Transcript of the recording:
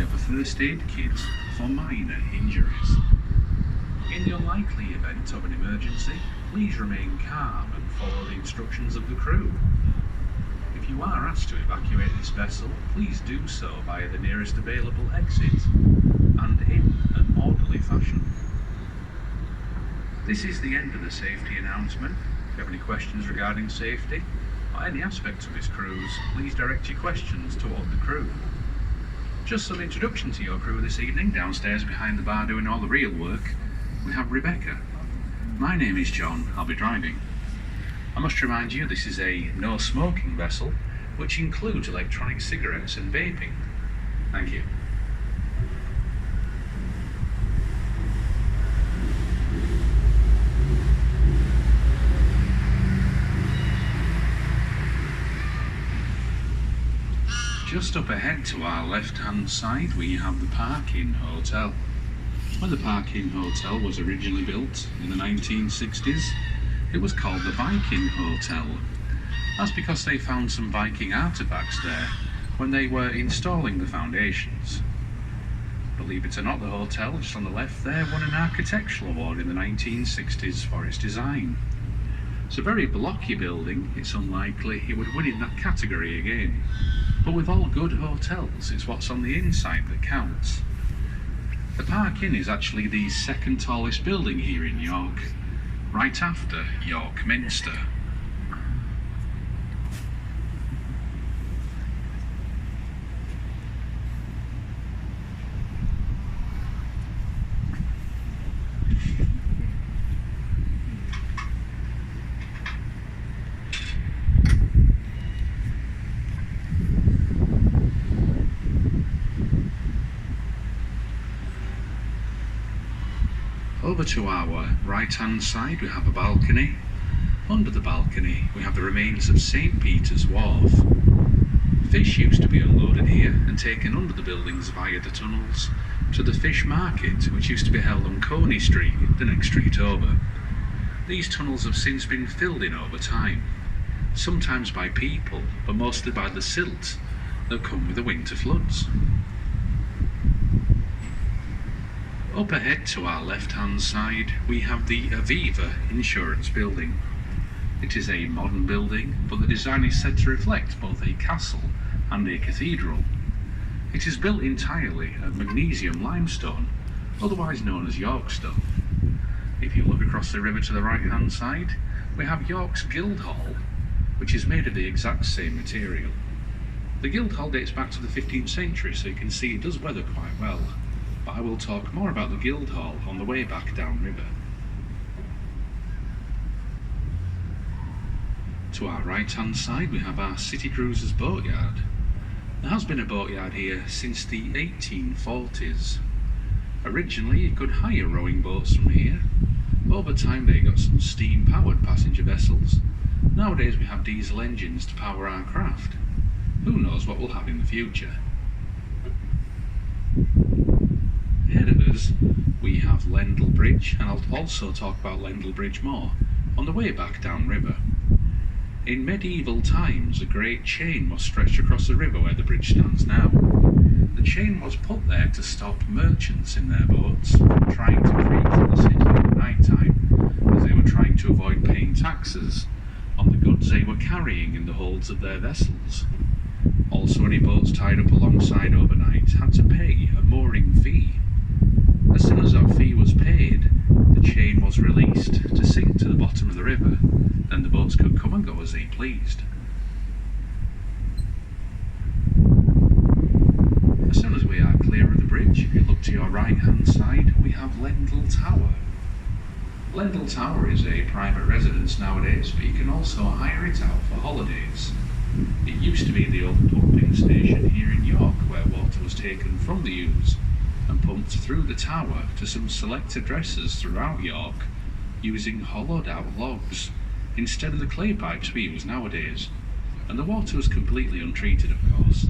have a first aid kit for minor injuries. In the unlikely event of an emergency, please remain calm and follow the instructions of the crew. If you are asked to evacuate this vessel, please do so via the nearest available exit and in an orderly fashion. This is the end of the safety announcement. If you have any questions regarding safety or any aspects of this cruise, please direct your questions toward the crew. Just some introduction to your crew this evening. Downstairs behind the bar doing all the real work, we have Rebecca. My name is John, I'll be driving. I must remind you this is a no smoking vessel, which includes electronic cigarettes and vaping. Thank you. Just up ahead to our left-hand side we have the Park Inn Hotel. When the Park Inn Hotel was originally built in the 1960s, it was called the Viking Hotel. That's because they found some Viking artefacts there when they were installing the foundations. Believe it or not, the hotel just on the left there won an architectural award in the 1960s for its design. It's a very blocky building. It's unlikely it would win in that category again. But with all good hotels, it's what's on the inside that counts. The Park Inn is actually the second tallest building here in York, right after York Minster. Over to our right-hand side we have a balcony. Under the balcony we have the remains of St. Peter's Wharf. Fish used to be unloaded here and taken under the buildings via the tunnels to the fish market, which used to be held on Coney Street, the next street over. These tunnels have since been filled in over time, sometimes by people, but mostly by the silt that come with the winter floods. Up ahead to our left-hand side we have the Aviva Insurance Building. It is a modern building, but the design is said to reflect both a castle and a cathedral. It is built entirely of magnesium limestone, otherwise known as Yorkstone. If you look across the river to the right-hand side, we have York's Guildhall, which is made of the exact same material. The Guildhall dates back to the 15th century, so you can see it does weather quite well. But I will talk more about the Guildhall on the way back downriver. To our right-hand side we have our City Cruisers boatyard. There has been a boatyard here since the 1840s. Originally you could hire rowing boats from here. Over time they got some steam-powered passenger vessels. Nowadays we have diesel engines to power our craft. Who knows what we'll have in the future. Ahead of us we have Lendal Bridge, and I'll also talk about Lendal Bridge more on the way back downriver. In medieval times a great chain was stretched across the river where the bridge stands now. The chain was put there to stop merchants in their boats from trying to creep from the city at night time, as they were trying to avoid paying taxes on the goods they were carrying in the holds of their vessels. Also, any boats tied up alongside overnight had to pay a mooring fee. As soon as that fee was paid, the chain was released to sink to the bottom of the river. Then the boats could come and go as they pleased. As soon as we are clear of the bridge, if you look to your right-hand side, we have Lendal Tower. Lendal Tower is a private residence nowadays, but you can also hire it out for holidays. It used to be the old pumping station here in York, where water was taken from the Ouse and pumped through the tower to some select addresses throughout York using hollowed out logs instead of the clay pipes we use nowadays, and the water was completely untreated, of course.